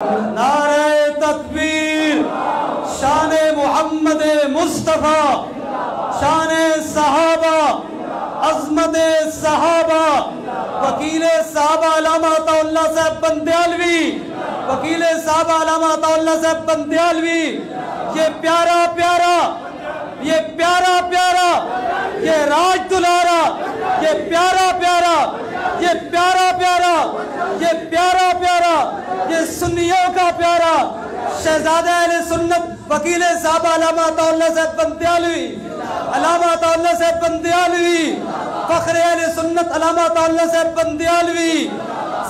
نعرہ تکبیر، شان محمد مصطفیٰ، شان صحابہ، عظمت صحابہ، وکیل صحابہ علامہ عطا اللہ صاحب بندیالوی، وکیل صحابہ علامہ عطا اللہ صاحب بندیالوی، یہ پیارا پیارا، یہ پیارا پیارا، یہ راج دلارا، یہ پیارا پیارا، یہ پیارا پیارا، یہ پیارا پیارا، یہ سنیوں کا پیارا شہزادہ اہل سنت وکیل صاحب علامہ عطا اللہ صاحب بندیالوی، علامہ عطا اللہ صاحب بندیالوی، فخر اہل سنت علامہ عطا اللہ صاحب بندیالوی،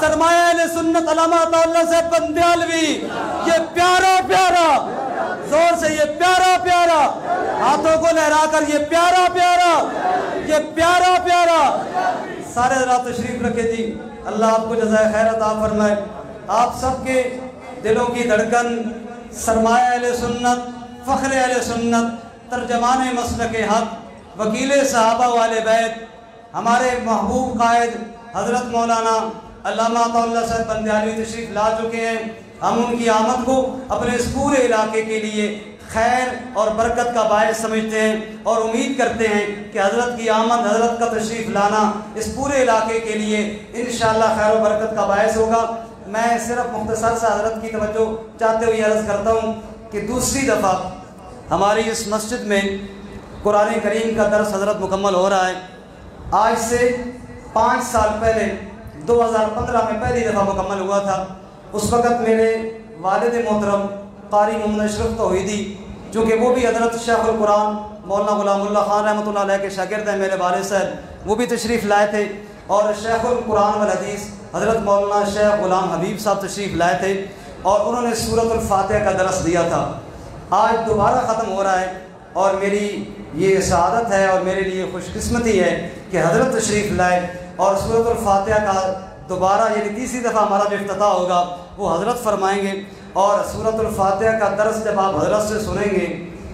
سرمایہ اہل سنت علامہ عطا اللہ صاحب بندیالوی، یہ پیارا پیارا، زور سے یہ پیارا پیارا، ہاتھوں کو لہرا کر یہ پیارا پیارا، یہ پیارا پیارا۔ سارے حضرات تشریف رکھے جی، اللہ آپ کو جزائے خیر عطا فرمائے۔ آپ سب کے دلوں کی دھڑکن، سرمایہ اہل سنت، فخر اہل سنت، ترجمان مسلک حق، وکیل صحابہ والے بیت، ہمارے محبوب قائد حضرت مولانا علامہ عطا اللہ صاحب بندیالوی تشریف لا چکے ہیں۔ ہم ان کی آمد کو اپنے اس پورے علاقے کے لیے خیر اور برکت کا باعث سمجھتے ہیں اور امید کرتے ہیں کہ حضرت کی آمد، حضرت کا تشریف لانا اس پورے علاقے کے لیے انشاءاللہ خیر و برکت کا باعث ہوگا۔ میں صرف مختصر سے حضرت کی توجہ چاہتے ہوئے عرض کرتا ہوں کہ دوسری دفعہ ہماری اس مسجد میں قرآن کریم کا درس حضرت مکمل ہو رہا ہے۔ آج سے 5 سال پہلے 2015 میں پہلی دفعہ مکمل ہوا تھا۔ اس وقت میرے والد محترم قاری محمد اشرف توحیدی، چونکہ وہ بھی حضرت شیخ القرآن مولانا غلام اللہ خان رحمۃ اللہ علیہ کے شاگرد ہیں، میرے والد صاحب وہ بھی تشریف لائے تھے، اور شیخ القرآن والحدیث حضرت مولانا شیخ غلام حبیب صاحب تشریف لائے تھے، اور انہوں نے سورۃ الفاتحہ کا درس دیا تھا۔ آج دوبارہ ختم ہو رہا ہے، اور میری یہ سعادت ہے اور میرے لیے خوش قسمتی ہے کہ حضرت تشریف لائے، اور سورۃ الفاتحہ کا دوبارہ یعنی تیسری دفعہ ہمارا جو افتتاح ہوگا وہ حضرت فرمائیں گے، اور سورۃ الفاتحہ کا درس جب آپ حضرت سے سنیں گے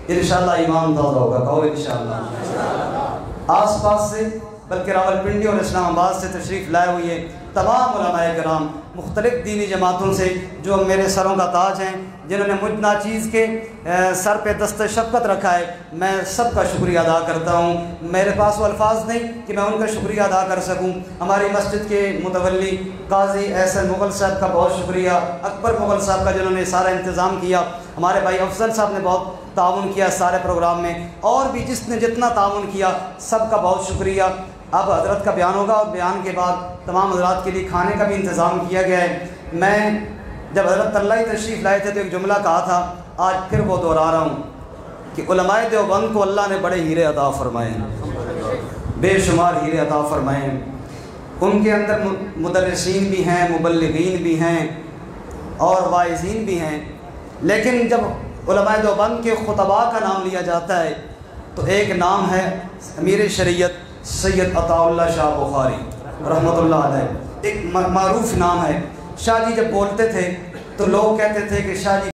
انشاءاللہ ایمان تازہ ہوگا، کہو انشاءاللہ۔ آس پاس سے بلکہ راولپنڈی اور اسلام آباد سے تشریف لائے ہوئے تمام علماء کرام، مختلف دینی جماعتوں سے جو میرے سروں کا تاج ہیں، جنہوں نے مجھ ناچیز کے سر پہ دست شفقت رکھا ہے، میں سب کا شکریہ ادا کرتا ہوں۔ میرے پاس وہ الفاظ نہیں کہ میں ان کا شکریہ ادا کر سکوں۔ ہماری مسجد کے متولی قاضی احسن مغل صاحب کا بہت شکریہ، اکبر مغل صاحب کا جنہوں نے سارا انتظام کیا، ہمارے بھائی افضل صاحب نے بہت تعاون کیا سارے پروگرام میں، اور بھی جس نے جتنا تعاون کیا سب کا بہت شکریہ۔ اب حضرت کا بیان ہوگا، اور بیان کے بعد تمام حضرات کے لیے کھانے کا بھی انتظام کیا گیا ہے۔ میں جب حضرت اللہ تشریف لائے تھے تو ایک جملہ کہا تھا، آج پھر وہ دہرا رہا ہوں کہ علماء دیوبند کو اللہ نے بڑے ہیرے عطا فرمائے ہیں، بے شمار ہیرے عطا فرمائے ہیں۔ ان کے اندر مدرسین بھی ہیں، مبلغین بھی ہیں، اور واعظین بھی ہیں، لیکن جب علماء دیوبند کے خطباء کا نام لیا جاتا ہے تو ایک نام ہے امیر شریعت سید عطا اللہ شاہ بخاری رحمۃ اللہ علیہ، ایک معروف نام ہے۔ شاہ جی جب بولتے تھے تو لوگ کہتے تھے کہ شاہ جی